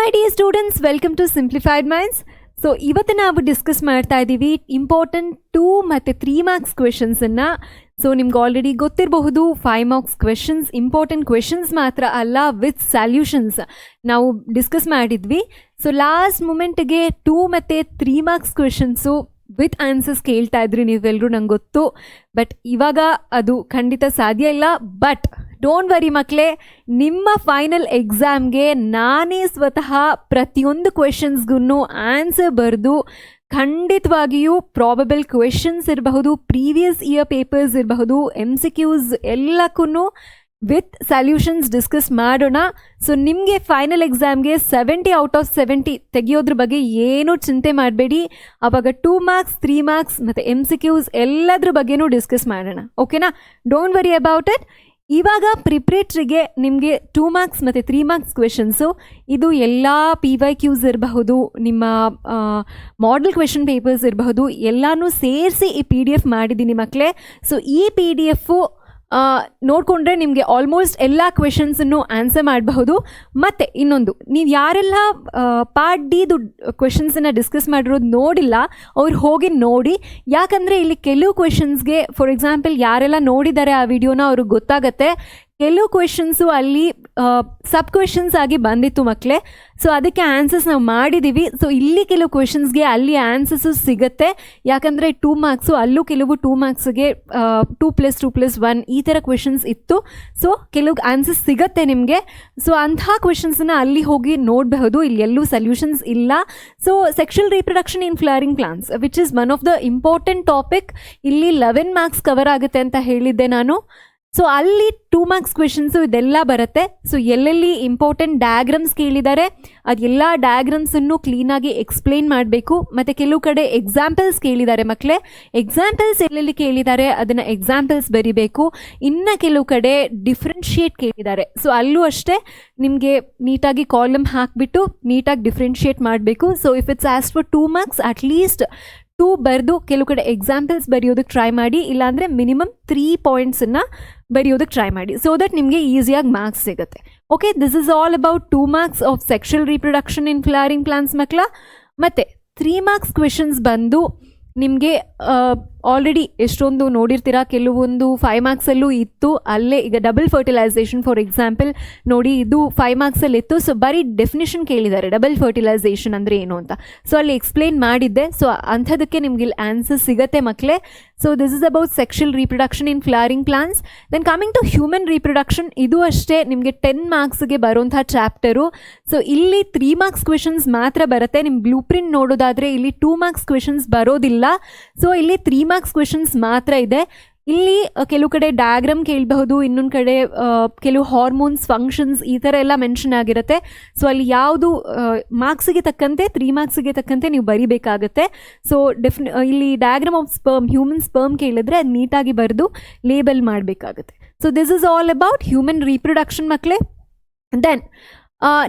My dear students, welcome to simplified minds. So ಇವತ್ತು ನಾವು discuss ಮಾಡ್ತಾ ಇದ್ದೀವಿ ಇಂಪಾರ್ಟೆಂಟ್ 2 ಮತ್ತು 3 ಮಾರ್ಕ್ಸ್ ಕ್ವೆಶನ್ಸನ್ನು. ಸೊ ನಿಮ್ಗೆ ಆಲ್ರೆಡಿ ಗೊತ್ತಿರಬಹುದು 5 ಮಾರ್ಕ್ಸ್ ಕ್ವೆಶನ್ಸ್, ಇಂಪಾರ್ಟೆಂಟ್ ಕ್ವೆಶನ್ಸ್ ಮಾತ್ರ ಅಲ್ಲ, ವಿತ್ ಸಲ್ಯೂಷನ್ಸ್ ನಾವು ಡಿಸ್ಕಸ್ ಮಾಡಿದ್ವಿ. ಸೊ ಲಾಸ್ಟ್ ಮೂಮೆಂಟ್ಗೆ 2 ಮತ್ತು 3 ಮಾರ್ಕ್ಸ್ ಕ್ವೆಶನ್ಸು ವಿತ್ ಆನ್ಸರ್ಸ್ ಕೇಳ್ತಾ ಇದ್ರಿ ನೀವೆಲ್ಲರೂ, ನಂಗೆ ಗೊತ್ತು. ಬಟ್ ಇವಾಗ ಅದು ಖಂಡಿತ ಸಾಧ್ಯ ಇಲ್ಲ. ಬಟ್ ಡೋಂಟ್ ವರಿ ಮಕ್ಕಳೇ, ನಿಮ್ಮ ಫೈನಲ್ ಎಕ್ಸಾಮ್ಗೆ ನಾನೇ ಸ್ವತಃ ಪ್ರತಿಯೊಂದು ಕ್ವೆಶನ್ಸ್ಗೂ ಆನ್ಸರ್ ಬರೆದು ಖಂಡಿತವಾಗಿಯೂ ಪ್ರಾಬಬಲ್ ಕ್ವೆಶನ್ಸ್ ಇರಬಹುದು, ಪ್ರೀವಿಯಸ್ ಇಯರ್ ಪೇಪರ್ಸ್ ಇರಬಹುದು, MCQs ಎಲ್ಲಕ್ಕೂ ವಿತ್ ಸಲ್ಯೂಷನ್ಸ್ ಡಿಸ್ಕಸ್ ಮಾಡೋಣ. ಸೊ ನಿಮಗೆ ಫೈನಲ್ ಎಕ್ಸಾಮ್ಗೆ 70 ಔಟ್ ಆಫ್ 70 ತೆಗಿಯೋದ್ರ ಬಗ್ಗೆ ಏನೂ ಚಿಂತೆ ಮಾಡಬೇಡಿ. ಆವಾಗ 2 ಮಾರ್ಕ್ಸ್ 3 ಮಾರ್ಕ್ಸ್ ಮತ್ತು MCQs ಎಲ್ಲದ್ರ ಬಗ್ಗೆನೂ ಡಿಸ್ಕಸ್ ಮಾಡೋಣ. ಓಕೆನಾ? Don't worry about it. ಇವಾಗ ಪ್ರಿಪ್ರೇಟ್ರಿಗೆ ನಿಮಗೆ 2 ಮಾರ್ಕ್ಸ್ ಮತ್ತು 3 ಮಾರ್ಕ್ಸ್ ಕ್ವೆಶನ್ಸು, ಇದು ಎಲ್ಲ PYQs ಇರಬಹುದು, ನಿಮ್ಮ ಮಾಡೆಲ್ ಕ್ವೆಶನ್ ಪೇಪರ್ಸ್ ಇರಬಹುದು, ಎಲ್ಲನೂ ಸೇರಿಸಿ ಈ PDF ಮಾಡಿದ್ದೀನಿ ಮಕ್ಕಳೇ. ಸೊ ಈ PDF ನೋಡಿಕೊಂಡ್ರೆ ನಿಮಗೆ ಆಲ್ಮೋಸ್ಟ್ ಎಲ್ಲ ಕ್ವೆಶನ್ಸನ್ನು ಆನ್ಸರ್ ಮಾಡಬಹುದು. ಮತ್ತು ಇನ್ನೊಂದು, ನೀವು ಯಾರೆಲ್ಲ ಪಾರ್ಟ್ ಡಿದು ಕ್ವೆಶನ್ಸನ್ನು ಡಿಸ್ಕಸ್ ಮಾಡಿರೋದು ನೋಡಿಲ್ಲ ಅವ್ರು ಹೋಗಿ ನೋಡಿ. ಯಾಕಂದರೆ ಇಲ್ಲಿ ಕೆಲವು ಕ್ವೆಶನ್ಸ್ಗೆ, ಫಾರ್ ಎಕ್ಸಾಂಪಲ್ ಯಾರೆಲ್ಲ ನೋಡಿದ್ದಾರೆ ಆ ವಿಡಿಯೋನ ಅವ್ರಿಗೆ ಗೊತ್ತಾಗತ್ತೆ, ಕೆಲವು ಕ್ವೆಶನ್ಸು ಅಲ್ಲಿ ಸಬ್ ಕ್ವೆಶನ್ಸ್ ಆಗಿ ಬಂದಿತ್ತು ಮಕ್ಕಳೇ. ಸೊ ಅದಕ್ಕೆ ಆನ್ಸರ್ಸ್ ನಾವು ಮಾಡಿದ್ದೀವಿ. ಸೊ ಇಲ್ಲಿ ಕೆಲವು ಕ್ವೆಶನ್ಸ್ಗೆ ಅಲ್ಲಿ ಆನ್ಸರ್ಸು ಸಿಗುತ್ತೆ. ಯಾಕಂದರೆ 2 ಮಾರ್ಕ್ಸು, ಅಲ್ಲೂ ಕೆಲವು 2 ಮಾರ್ಕ್ಸ್ಗೆ 2+2+1 ಈ ಥರ ಕ್ವೆಶನ್ಸ್ ಇತ್ತು. ಸೊ ಕೆಲವು ಆನ್ಸರ್ಸ್ ಸಿಗುತ್ತೆ ನಿಮಗೆ. ಸೊ ಅಂತಹ ಕ್ವೆಶನ್ಸನ್ನ ಅಲ್ಲಿ ಹೋಗಿ ನೋಡಬಹುದು. ಇಲ್ಲಿ ಎಲ್ಲೂ ಸಲ್ಯೂಷನ್ಸ್ ಇಲ್ಲ. So sexual reproduction in flowering plants which is one of the important topic. ಇಲ್ಲಿ 11 ಮಾರ್ಕ್ಸ್ ಕವರ್ ಆಗುತ್ತೆ ಅಂತ ಹೇಳಿದ್ದೆ ನಾನು. ಸೊ ಅಲ್ಲಿ 2 ಮಾರ್ಕ್ಸ್ ಕ್ವೆಶನ್ಸು ಇದೆಲ್ಲ ಬರುತ್ತೆ. ಸೊ ಎಲ್ಲೆಲ್ಲಿ ಇಂಪಾರ್ಟೆಂಟ್ ಡಯಾಗ್ರಾಮ್ಸ್ ಕೇಳಿದ್ದಾರೆ ಅದೆಲ್ಲ ಡಯಾಗ್ರಾಮ್ಸನ್ನು ಕ್ಲೀನಾಗಿ ಎಕ್ಸ್ಪ್ಲೇನ್ ಮಾಡಬೇಕು. ಮತ್ತು ಕೆಲವು ಕಡೆ ಎಕ್ಸಾಂಪಲ್ಸ್ ಕೇಳಿದ್ದಾರೆ ಮಕ್ಕಳೇ, ಎಕ್ಸಾಂಪಲ್ಸ್ ಎಲ್ಲೆಲ್ಲಿ ಕೇಳಿದ್ದಾರೆ ಅದನ್ನು ಎಕ್ಸಾಂಪಲ್ಸ್ ಬರಿಬೇಕು. ಇನ್ನು ಕೆಲವು ಕಡೆ ಡಿಫ್ರೆನ್ಷಿಯೇಟ್ ಕೇಳಿದ್ದಾರೆ. ಸೊ ಅಲ್ಲೂ ಅಷ್ಟೇ ನಿಮಗೆ ನೀಟಾಗಿ ಕಾಲಮ್ ಹಾಕಿಬಿಟ್ಟು ನೀಟಾಗಿ ಡಿಫ್ರೆನ್ಷಿಯೇಟ್ ಮಾಡಬೇಕು. So if it's as for 2 marks at least 2 ಬರೆದು ಕೆಲವು ಕಡೆ ಎಕ್ಸಾಂಪಲ್ಸ್ ಬರೆಯೋದಕ್ಕೆ ಟ್ರೈ ಮಾಡಿ. ಇಲ್ಲಾಂದರೆ ಮಿನಿಮಮ್ 3 ಪಾಯಿಂಟ್ಸನ್ನು ಬರೆಯೋದಕ್ಕೆ ಟ್ರೈ ಮಾಡಿ. ಸೊ ದಟ್ ನಿಮಗೆ ಈಸಿಯಾಗಿ ಮಾರ್ಕ್ಸ್ ಸಿಗುತ್ತೆ. Okay, this is all about 2 marks of sexual reproduction in flowering plants ಮಕ್ಕಳ. ಮತ್ತು 3 ಮಾರ್ಕ್ಸ್ ಕ್ವೆಶನ್ಸ್ ಬಂದು ನಿಮಗೆ ಆಲ್ರೆಡಿ ಎಷ್ಟೊಂದು ನೋಡಿರ್ತೀರ. ಕೆಲವೊಂದು 5 ಮಾರ್ಕ್ಸಲ್ಲೂ ಇತ್ತು. ಅಲ್ಲೇ ಈಗ ಡಬಲ್ ಫರ್ಟಿಲೈಸೇಷನ್ ಫಾರ್ ಎಕ್ಸಾಂಪಲ್ ನೋಡಿ, ಇದು 5 ಮಾರ್ಕ್ಸಲ್ಲಿ ಇತ್ತು. ಸೊ ಬರೀ ಡೆಫಿನಿಷನ್ ಕೇಳಿದ್ದಾರೆ, ಡಬಲ್ ಫರ್ಟಿಲೈಸೇಷನ್ ಅಂದರೆ ಏನು ಅಂತ. ಸೊ ಅಲ್ಲಿ ಎಕ್ಸ್ಪ್ಲೇನ್ ಮಾಡಿದ್ದೆ. ಸೊ ಅಂಥದಕ್ಕೆ ನಿಮ್ಗೆ ಇಲ್ಲಿ ಆನ್ಸರ್ ಸಿಗುತ್ತೆ ಮಕ್ಕಳೇ. So this is about sexual reproduction in flowering plants. Then coming to human reproduction, ಇದು ಅಷ್ಟೇ ನಿಮಗೆ 10 ಮಾರ್ಕ್ಸ್ಗೆ ಬರುವಂಥ ಚಾಪ್ಟರು. ಸೊ ಇಲ್ಲಿ 3 ಮಾರ್ಕ್ಸ್ ಕ್ವೆಶನ್ಸ್ ಮಾತ್ರ ಬರುತ್ತೆ. ನಿಮ್ಮ ಬ್ಲೂ ಪ್ರಿಂಟ್ ನೋಡೋದಾದರೆ ಇಲ್ಲಿ 2 ಮಾರ್ಕ್ಸ್ ಕ್ವೆಶನ್ಸ್ ಬರೋದಿಲ್ಲ. ಸೊ ಇಲ್ಲಿ 3 ಮಾರ್ಕ್ಸ್ ಕ್ವೆಶನ್ಸ್ ಮಾತ್ರ ಇದೆ. ಇಲ್ಲಿ ಕೆಲವು ಕಡೆ ಡಯಾಗ್ರಾಮ್ ಕೇಳಬಹುದು, ಇನ್ನೊಂದು ಕಡೆ ಕೆಲವು ಹಾರ್ಮೋನ್ಸ್, ಫಂಕ್ಷನ್ಸ್ ಈ ಥರ ಎಲ್ಲ ಮೆನ್ಷನ್ ಆಗಿರುತ್ತೆ. ಸೊ ಅಲ್ಲಿ ಯಾವುದು ಮಾರ್ಕ್ಸಿಗೆ ತಕ್ಕಂತೆ 3 ಮಾರ್ಕ್ಸಿಗೆ ತಕ್ಕಂತೆ ನೀವು ಬರಿಬೇಕಾಗತ್ತೆ. ಸೊ ಇಲ್ಲಿ diagram of sperm, human sperm ಕೇಳಿದ್ರೆ ಅದು ನೀಟಾಗಿ ಬರೆದು ಲೇಬಲ್ ಮಾಡಬೇಕಾಗುತ್ತೆ. So this is all about human reproduction ಮಕ್ಕಳೇ. ದೆನ್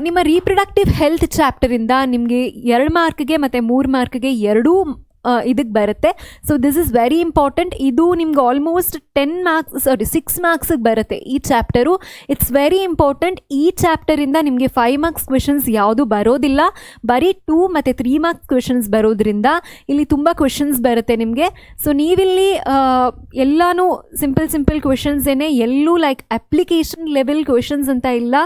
ನಿಮ್ಮ ರೀಪ್ರೊಡಕ್ಟಿವ್ ಹೆಲ್ತ್ ಚಾಪ್ಟರಿಂದ ನಿಮಗೆ 2 ಮಾರ್ಕ್ಗೆ ಮತ್ತು 3 ಮಾರ್ಕ್ಗೆ ಎರಡೂ ಇದಕ್ಕೆ ಬರುತ್ತೆ. So this is very important. ಇದು ನಿಮ್ಗೆ ಆಲ್ಮೋಸ್ಟ್ 6 ಮಾರ್ಕ್ಸಿಗೆ ಬರುತ್ತೆ ಈ ಚಾಪ್ಟರು. It's very important. ಈ ಚಾಪ್ಟರಿಂದ ನಿಮಗೆ 5 ಮಾರ್ಕ್ಸ್ ಕ್ವೆಶನ್ಸ್ ಯಾವುದು ಬರೋದಿಲ್ಲ, ಬರೀ 2 ಮತ್ತು 3 ಮಾರ್ಕ್ಸ್ ಕ್ವೆಶನ್ಸ್ ಬರೋದ್ರಿಂದ ಇಲ್ಲಿ ತುಂಬ ಕ್ವೆಶನ್ಸ್ ಬರುತ್ತೆ ನಿಮಗೆ. ಸೊ ನೀವಿಲ್ಲಿ ಎಲ್ಲನೂ ಸಿಂಪಲ್ ಕ್ವೆಶನ್ಸ್ ಏನೇ, ಎಲ್ಲೂ ಲೈಕ್ ಅಪ್ಲಿಕೇಶನ್ ಲೆವೆಲ್ ಕ್ವೆಶನ್ಸ್ ಅಂತ ಇಲ್ಲ.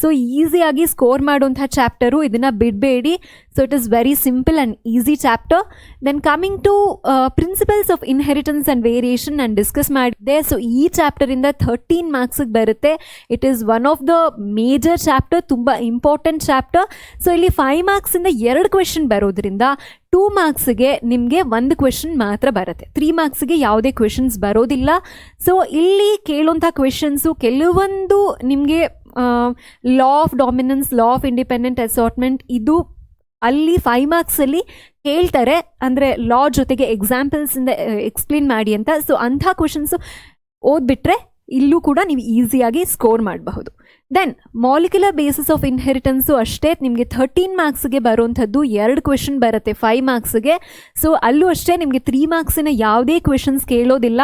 ಸೊ ಈಸಿಯಾಗಿ ಸ್ಕೋರ್ ಮಾಡುವಂಥ ಚಾಪ್ಟರು, ಇದನ್ನು ಬಿಡಬೇಡಿ. So it is very simple and easy chapter. Then coming to principles of inheritance and variation ನಾನು ಡಿಸ್ಕಸ್ ಮಾಡಿದ್ದೆ. ಸೊ ಈ ಚಾಪ್ಟರಿಂದ 13 ಮಾರ್ಕ್ಸಿಗೆ ಬರುತ್ತೆ. It is one of the major chapter, ತುಂಬ ಇಂಪಾರ್ಟೆಂಟ್ ಚಾಪ್ಟರ್. ಸೊ ಇಲ್ಲಿ 5 ಮಾರ್ಕ್ಸಿಂದ 2 ಕ್ವೆಶನ್ ಬರೋದ್ರಿಂದ 2 ಮಾರ್ಕ್ಸಿಗೆ ನಿಮಗೆ 1 ಕ್ವೆಶನ್ ಮಾತ್ರ ಬರುತ್ತೆ. 3 ಮಾರ್ಕ್ಸಿಗೆ ಯಾವುದೇ ಕ್ವೆಶನ್ಸ್ ಬರೋದಿಲ್ಲ. ಸೊ ಇಲ್ಲಿ ಕೇಳುವಂಥ ಕ್ವೆಶನ್ಸು ಕೆಲವೊಂದು ನಿಮಗೆ law of dominance, law of independent assortment, ಇದು ಅಲ್ಲಿ 5 ಮಾರ್ಕ್ಸಲ್ಲಿ ಕೇಳ್ತಾರೆ. ಅಂದರೆ ಲಾ ಜೊತೆಗೆ ಎಕ್ಸಾಂಪಲ್ಸಿಂದ ಎಕ್ಸ್ಪ್ಲೇನ್ ಮಾಡಿ ಅಂತ. ಸೊ ಅಂಥ ಕ್ವೆಶನ್ಸು ಓದ್ಬಿಟ್ರೆ ಇಲ್ಲೂ ಕೂಡ ನೀವು ಈಸಿಯಾಗಿ ಸ್ಕೋರ್ ಮಾಡಬಹುದು. Then molecular basis of inheritance ಅಷ್ಟೇ ನಿಮಗೆ 13 ಮಾರ್ಕ್ಸ್ಗೆ ಬರುವಂಥದ್ದು 2 ಕ್ವೆಶನ್ ಬರುತ್ತೆ 5 ಮಾರ್ಕ್ಸ್ಗೆ. ಸೊ ಅಲ್ಲೂ ಅಷ್ಟೇ ನಿಮಗೆ 3 ಮಾರ್ಕ್ಸಿನ ಯಾವುದೇ ಕ್ವೆಶನ್ಸ್ ಕೇಳೋದಿಲ್ಲ,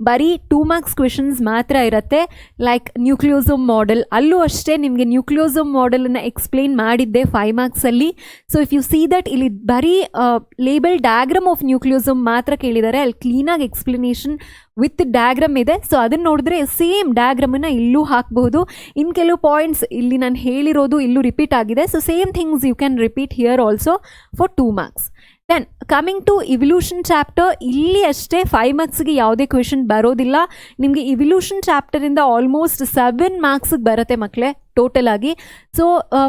ಬರೀ 2 ಮಾರ್ಕ್ಸ್ ಕ್ವೆಶನ್ಸ್ ಮಾತ್ರ ಇರುತ್ತೆ. ಲೈಕ್ ನ್ಯೂಕ್ಲಿಯೋಸೋಮ್ ಮಾಡೆಲ್, ಅಲ್ಲೂ ಅಷ್ಟೇ ನಿಮಗೆ ನ್ಯೂಕ್ಲಿಯೋಸೋಮ್ ಮಾಡೆಲನ್ನು ಎಕ್ಸ್ಪ್ಲೇನ್ ಮಾಡಿದ್ದೆ 5 ಮಾರ್ಕ್ಸಲ್ಲಿ. So if you see that ಇಲ್ಲಿ ಬರೀ ಲೇಬಲ್ ಡಯಾಗ್ರಾಮ್ ಆಫ್ ನ್ಯೂಕ್ಲಿಯೋಸೋಮ್ ಮಾತ್ರ ಕೇಳಿದ್ದಾರೆ, ಅಲ್ಲಿ ಕ್ಲೀನಾಗಿ ಎಕ್ಸ್ಪ್ಲನೇಷನ್ ವಿತ್ ಡಯಾಗ್ರಾಮ್ ಇದೆ. ಸೊ ಅದನ್ನು ನೋಡಿದ್ರೆ ಸೇಮ್ ಡಯಾಗ್ರಾಮನ್ನು ಇಲ್ಲೂ ಹಾಕಬಹುದು. ಇನ್ನು ಕೆಲವು ಪಾಯಿಂಟ್ಸ್ ಇಲ್ಲಿ ನಾನು ಹೇಳಿರೋದು ಇಲ್ಲೂ ರಿಪೀಟ್ ಆಗಿದೆ. So same things you can repeat here also for 2 marks. Then coming to evolution chapter, ಇಲ್ಲಿ ಅಷ್ಟೇ 5 ಮಾರ್ಕ್ಸ್ಗೆ ಯಾವುದೇ ಕ್ವೆಶನ್ ಬರೋದಿಲ್ಲ. ನಿಮಗೆ ಇವ್ಲ್ಯೂಷನ್ ಚಾಪ್ಟರಿಂದ ಆಲ್ಮೋಸ್ಟ್ 7 ಮಾರ್ಕ್ಸ್ಗೆ ಬರುತ್ತೆ ಮಕ್ಕಳೇ ಟೋಟಲ್ ಆಗಿ. ಸೊ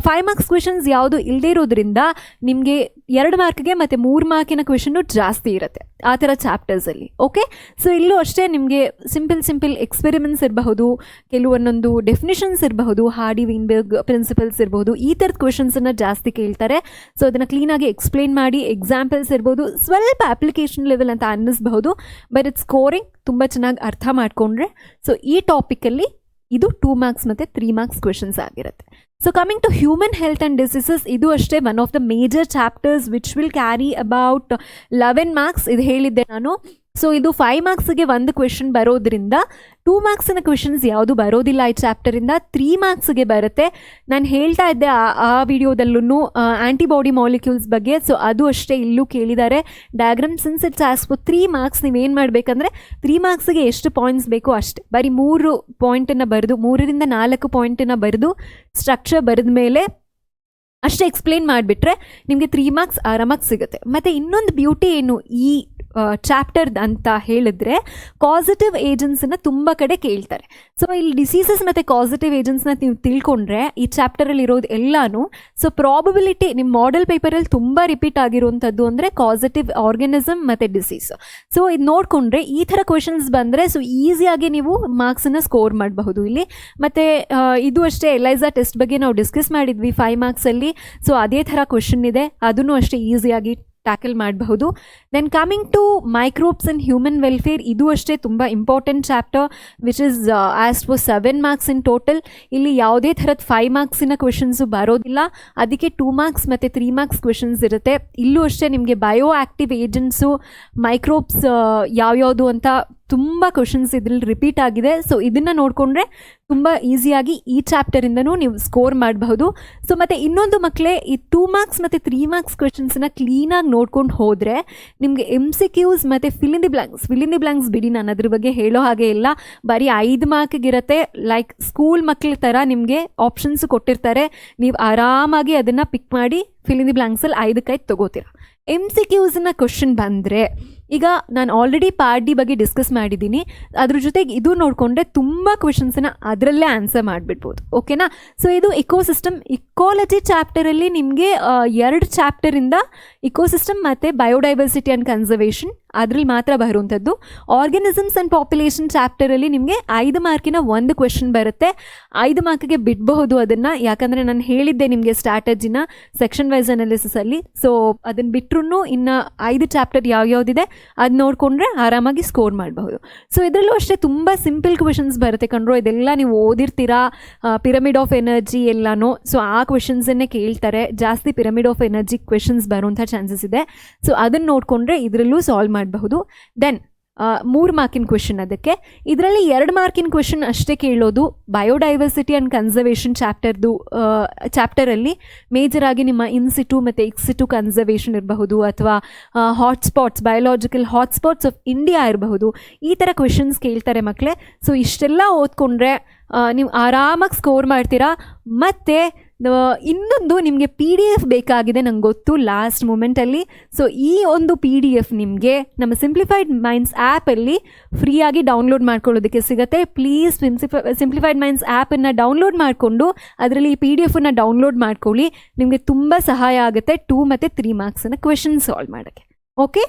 5 ಮಾರ್ಕ್ಸ್ ಕ್ವೆಶನ್ಸ್ ಯಾವುದು ಇಲ್ಲದೇ ಇರೋದ್ರಿಂದ ನಿಮಗೆ 2 ಮಾರ್ಕ್ಗೆ ಮತ್ತು 3 ಮಾರ್ಕಿನ ಕ್ವೆಶನ್ನು ಜಾಸ್ತಿ ಇರುತ್ತೆ ಆ ಥರ ಚಾಪ್ಟರ್ಸಲ್ಲಿ. ಓಕೆ, ಸೊ ಇಲ್ಲೂ ಅಷ್ಟೇ ನಿಮಗೆ ಸಿಂಪಲ್ ಎಕ್ಸ್ಪೆರಿಮೆಂಟ್ಸ್ ಇರಬಹುದು, ಕೆಲವೊಂದೊಂದು ಡೆಫಿನಿಷನ್ಸ್ ಇರಬಹುದು, ಹಾರ್ಡಿ ವೀನ್ಬರ್ಗ್ ಪ್ರಿನ್ಸಿಪಲ್ಸ್ ಇರಬಹುದು, ಈ ಥರದ ಕ್ವೆಶನ್ಸನ್ನು ಜಾಸ್ತಿ ಕೇಳ್ತಾರೆ. ಸೊ ಅದನ್ನು ಕ್ಲೀನಾಗಿ ಎಕ್ಸ್ಪ್ಲೇನ್ ಮಾಡಿ ಎಕ್ಸಾಂಪಲ್ಸ್ ಇರ್ಬೋದು, ಸ್ವಲ್ಪ ಅಪ್ಲಿಕೇಶನ್ ಲೆವೆಲ್ ಅಂತ ಅನ್ನಿಸ್ಬಹುದು, ಬಟ್ ಇಟ್ಸ್ ಸ್ಕೋರಿಂಗ್ ತುಂಬ ಚೆನ್ನಾಗಿ ಅರ್ಥ ಮಾಡಿಕೊಂಡ್ರೆ ಸೊ ಈ ಟಾಪಿಕಲ್ಲಿ ಇದು 2 ಮಾರ್ಕ್ಸ್ ಮತ್ತು 3 ಮಾರ್ಕ್ಸ್ ಕ್ವೆಶನ್ಸ್ ಆಗಿರುತ್ತೆ. So coming to human health and diseases, ಇದು ಅಷ್ಟೇ one of the major chapters which will carry about 11 marks. ಇದು ಹೇಳಿದ್ದೆ ನಾನು. ಸೊ ಇದು 5 ಮಾರ್ಕ್ಸ್ಗೆ 1 ಕ್ವೆಶನ್ ಬರೋದ್ರಿಂದ 2 ಮಾರ್ಕ್ಸಿನ ಕ್ವೆಶನ್ಸ್ ಯಾವುದು ಬರೋದಿಲ್ಲ ಈ ಚಾಪ್ಟರಿಂದ, 3 ಮಾರ್ಕ್ಸ್ಗೆ ಬರುತ್ತೆ. ನಾನು ಹೇಳ್ತಾ ಇದ್ದೆ ಆ ವಿಡಿಯೋದಲ್ಲೂ ಆ್ಯಂಟಿಬಾಡಿ ಮಾಲಿಕ್ಯೂಲ್ಸ್ ಬಗ್ಗೆ. ಸೊ ಅದು ಅಷ್ಟೇ ಇಲ್ಲೂ ಕೇಳಿದ್ದಾರೆ diagram. Since it's as for 3 marks, ನೀವೇನು ಮಾಡಬೇಕಂದ್ರೆ 3 ಮಾರ್ಕ್ಸ್ಗೆ ಎಷ್ಟು ಪಾಯಿಂಟ್ಸ್ ಬೇಕೋ ಅಷ್ಟೇ, ಬರೀ 3 ಪಾಯಿಂಟನ್ನು ಬರೆದು 3ರಿಂದ 4 ಪಾಯಿಂಟನ್ನು ಬರೆದು ಸ್ಟ್ರಕ್ಚರ್ ಬರೆದ ಮೇಲೆ ಅಷ್ಟೇ ಎಕ್ಸ್ಪ್ಲೇನ್ ಮಾಡಿಬಿಟ್ರೆ ನಿಮಗೆ 3 ಮಾರ್ಕ್ಸ್ ಆರಾಮಾಗಿ ಸಿಗುತ್ತೆ. ಮತ್ತು ಇನ್ನೊಂದು ಬ್ಯೂಟಿ ಏನು ಈ ಚಾಪ್ಟರ್ ಅಂತ ಹೇಳಿದ್ರೆ, ಕಾಸಿಟಿವ್ ಏಜೆಂಟ್ಸನ್ನು ತುಂಬ ಕಡೆ ಕೇಳ್ತಾರೆ. ಸೊ ಇಲ್ಲಿ ಡಿಸೀಸಸ್ ಮತ್ತು ಕಾಸಿಟಿವ್ ಏಜೆಂಟ್ಸ್ನ ನೀವು ತಿಳ್ಕೊಂಡ್ರೆ ಈ ಚಾಪ್ಟರಲ್ಲಿ ಇರೋದು ಎಲ್ಲನೂ. ಸೊ ಪ್ರಾಬಬಿಲಿಟಿ ನಿಮ್ಮ ಮಾಡೆಲ್ ಪೇಪರಲ್ಲಿ ತುಂಬ ರಿಪೀಟ್ ಆಗಿರುವಂಥದ್ದು ಅಂದರೆ ಕಾಸಿಟಿವ್ ಆರ್ಗನಿಸಮ್ ಮತ್ತು ಡಿಸೀಸ್. ಸೊ ಇದು ನೋಡಿಕೊಂಡ್ರೆ ಈ ಥರ ಕ್ವೆಶನ್ಸ್ ಬಂದರೆ ಸೊ ಈಸಿಯಾಗಿ ನೀವು ಮಾರ್ಕ್ಸನ್ನು ಸ್ಕೋರ್ ಮಾಡಬಹುದು ಇಲ್ಲಿ. ಮತ್ತು ಇದು ಅಷ್ಟೇ ಎಲೈಸಾ ಟೆಸ್ಟ್ ಬಗ್ಗೆ ನಾವು ಡಿಸ್ಕಸ್ ಮಾಡಿದ್ವಿ 5 ಮಾರ್ಕ್ಸಲ್ಲಿ. ಸೊ ಅದೇ ಥರ ಕ್ವೆಶನ್ ಇದೆ, ಅದನ್ನು ಅಷ್ಟೇ ಈಸಿಯಾಗಿ ಟ್ಯಾಕಲ್ ಮಾಡಬಹುದು. Then coming to microbes and human welfare, ಇದು ಅಷ್ಟೇ ತುಂಬ important chapter which is as far 7 marks in total. ಇಲ್ಲಿ ಯಾವುದೇ ಥರದ 5 ಮಾರ್ಕ್ಸಿನ ಕ್ವೆಶನ್ಸು ಬರೋದಿಲ್ಲ, ಅದಕ್ಕೆ 2 ಮಾರ್ಕ್ಸ್ ಮತ್ತು 3 ಮಾರ್ಕ್ಸ್ ಕ್ವೆಶನ್ಸ್ ಇರುತ್ತೆ. ಇಲ್ಲೂ ಅಷ್ಟೇ ನಿಮಗೆ ಬಯೋ ಆ್ಯಕ್ಟಿವ್ ಏಜೆಂಟ್ಸು, ಮೈಕ್ರೋಬ್ಸ್ ಯಾವ್ಯಾವುದು ಅಂತ ತುಂಬ ಕ್ವೆಶನ್ಸ್ ಇದ್ರಲ್ಲಿ ರಿಪೀಟ್ ಆಗಿದೆ. ಸೊ ಇದನ್ನು ನೋಡಿಕೊಂಡ್ರೆ ತುಂಬ ಈಸಿಯಾಗಿ ಈ ಚಾಪ್ಟರಿಂದನೂ ನೀವು ಸ್ಕೋರ್ ಮಾಡಬಹುದು. ಸೊ ಮತ್ತು ಇನ್ನೊಂದು ಮಕ್ಕಳೇ, ಈ 2 ಮಾರ್ಕ್ಸ್ ಮತ್ತು 3 ಮಾರ್ಕ್ಸ್ ಕ್ವೆಶನ್ಸನ್ನ ಕ್ಲೀನಾಗಿ ನೋಡ್ಕೊಂಡು ಹೋದರೆ ನಿಮಗೆ MCQs ಮತ್ತು ಫಿಲ್ ಇನ್ ದಿ ಬ್ಲ್ಯಾಂಕ್ಸ್ ಬಿಡಿ, ನಾನು ಅದ್ರ ಬಗ್ಗೆ ಹೇಳೋ ಹಾಗೆ ಇಲ್ಲ, ಬರೀ 5 ಮಾರ್ಕ್ಗಿರುತ್ತೆ. ಲೈಕ್ ಸ್ಕೂಲ್ ಮಕ್ಕಳ ಥರ ನಿಮಗೆ ಆಪ್ಷನ್ಸ್ ಕೊಟ್ಟಿರ್ತಾರೆ, ನೀವು ಆರಾಮಾಗಿ ಅದನ್ನು ಪಿಕ್ ಮಾಡಿ ಫಿಲ್ ಇನ್ ದಿ ಬ್ಲ್ಯಾಂಕ್ಸಲ್ಲಿ 5 ತೊಗೋತೀರ. MCQsನ ಕ್ವೆಶನ್ ಬಂದರೆ, ಈಗ ನಾನು ಆಲ್ರೆಡಿ ಪಾರ್ಟ್ ಡಿ ಬಗ್ಗೆ ಡಿಸ್ಕಸ್ ಮಾಡಿದ್ದೀನಿ, ಅದ್ರ ಜೊತೆಗೆ ಇದು ನೋಡಿಕೊಂಡ್ರೆ ತುಂಬ ಕ್ವೆಶನ್ಸನ್ನ ಅದರಲ್ಲೇ ಆನ್ಸರ್ ಮಾಡಿಬಿಡ್ಬೋದು. ಓಕೆನಾ? ಸೊ ಇದು ಇಕೋಲಜಿ ಚಾಪ್ಟರಲ್ಲಿ ನಿಮಗೆ 2 ಚಾಪ್ಟರಿಂದ ಇಕೋಸಿಸ್ಟಮ್ ಮತ್ತು ಬಯೋಡೈವರ್ಸಿಟಿ ಆ್ಯಂಡ್ ಕನ್ಸರ್ವೇಷನ್ ಅದರಲ್ಲಿ ಮಾತ್ರ ಬರುವಂಥದ್ದು. ಆರ್ಗನಿಸಮ್ಸ್ ಆ್ಯಂಡ್ ಪಾಪ್ಯುಲೇಷನ್ ಚಾಪ್ಟರಲ್ಲಿ ನಿಮಗೆ 5 ಮಾರ್ಕಿನ 1 ಕ್ವೆಶನ್ ಬರುತ್ತೆ. 5 ಮಾರ್ಕಿಗೆ ಬಿಡಬಹುದು ಅದನ್ನು, ಯಾಕಂದರೆ ನಾನು ಹೇಳಿದ್ದೆ ನಿಮಗೆ ಸ್ಟ್ರಾಟಜಿನ ಸೆಕ್ಷನ್ ವೈಸ್ ಅನಾಲಿಸಿಸಲ್ಲಿ. ಸೊ ಅದನ್ನು ಬಿಟ್ಟರು ಇನ್ನು 5 ಚಾಪ್ಟರ್ ಯಾವ್ಯಾವುದಿದೆ ಅದು ನೋಡಿಕೊಂಡ್ರೆ ಆರಾಮಾಗಿ ಸ್ಕೋರ್ ಮಾಡಬಹುದು. ಸೊ ಇದರಲ್ಲೂ ಅಷ್ಟೇ ತುಂಬ ಸಿಂಪಲ್ ಕ್ವೆಶನ್ಸ್ ಬರುತ್ತೆ ಕಣ್ರೋ, ಇದೆಲ್ಲ ನೀವು ಓದಿರ್ತೀರಾ, ಪಿರಮಿಡ್ ಆಫ್ ಎನರ್ಜಿ ಎಲ್ಲನೂ. ಸೊ ಆ ಕ್ವೆಶನ್ಸನ್ನೇ ಕೇಳ್ತಾರೆ ಜಾಸ್ತಿ, ಪಿರಮಿಡ್ ಆಫ್ ಎನರ್ಜಿ ಕ್ವೆಶನ್ಸ್ ಬರುವಂಥ ಚಾನ್ಸಸ್ ಇದೆ. ಸೊ ಅದನ್ನು ನೋಡಿಕೊಂಡ್ರೆ ಇದರಲ್ಲೂ ಸಾಲ್ವ್ ಮಾಡಬಹುದು. ದೆನ್ 3 ಮಾರ್ಕಿನ ಕ್ವೆಶನ್ ಅದಕ್ಕೆ. ಇದರಲ್ಲಿ 2 ಮಾರ್ಕಿನ ಕ್ವೆಶನ್ ಅಷ್ಟೇ ಕೇಳೋದು. ಬಯೋಡೈವರ್ಸಿಟಿ ಆ್ಯಂಡ್ ಕನ್ಸರ್ವೇಷನ್ ಚಾಪ್ಟರಲ್ಲಿ ಮೇಜರ್ ಆಗಿ ನಿಮ್ಮ ಇನ್ಸಿಟು ಮತ್ತು ಎಕ್ಸಿಟು ಕನ್ಸರ್ವೇಷನ್ ಇರಬಹುದು, ಅಥವಾ hotspots, biological hotspots of India ಇರಬಹುದು, ಈ ಥರ ಕ್ವೆಶನ್ಸ್ ಕೇಳ್ತಾರೆ ಮಕ್ಕಳೇ. ಸೊ ಇಷ್ಟೆಲ್ಲ ಓದ್ಕೊಂಡ್ರೆ ನೀವು ಆರಾಮಾಗಿ ಸ್ಕೋರ್ ಮಾಡ್ತೀರಾ. ಮತ್ತು ಇನ್ನೊಂದು ನಿಮಗೆ PDF ಬೇಕಾಗಿದೆ ನಂಗೆ ಗೊತ್ತು ಲಾಸ್ಟ್ ಮೂಮೆಂಟಲ್ಲಿ. ಸೊ ಈ ಒಂದು PDF ನಿಮಗೆ ನಮ್ಮ ಸಿಂಪ್ಲಿಫೈಡ್ ಮೈಂಡ್ಸ್ ಆ್ಯಪಲ್ಲಿ ಫ್ರೀಯಾಗಿ ಡೌನ್ಲೋಡ್ ಮಾಡ್ಕೊಳ್ಳೋದಕ್ಕೆ ಸಿಗುತ್ತೆ. ಪ್ಲೀಸ್ ಸಿಂಪ್ಲಿಫೈಡ್ ಮೈಂಡ್ಸ್ ಆ್ಯಪನ್ನು ಡೌನ್ಲೋಡ್ ಮಾಡಿಕೊಂಡು ಅದರಲ್ಲಿ ಈ PDF ಡೌನ್ಲೋಡ್ ಮಾಡ್ಕೊಳ್ಳಿ, ನಿಮಗೆ ತುಂಬ ಸಹಾಯ ಆಗುತ್ತೆ 2 ಮತ್ತು 3 ಮಾರ್ಕ್ಸನ್ನು ಕ್ವೆಶನ್ ಸಾಲ್ವ್ ಮಾಡೋಕ್ಕೆ. ಓಕೆ.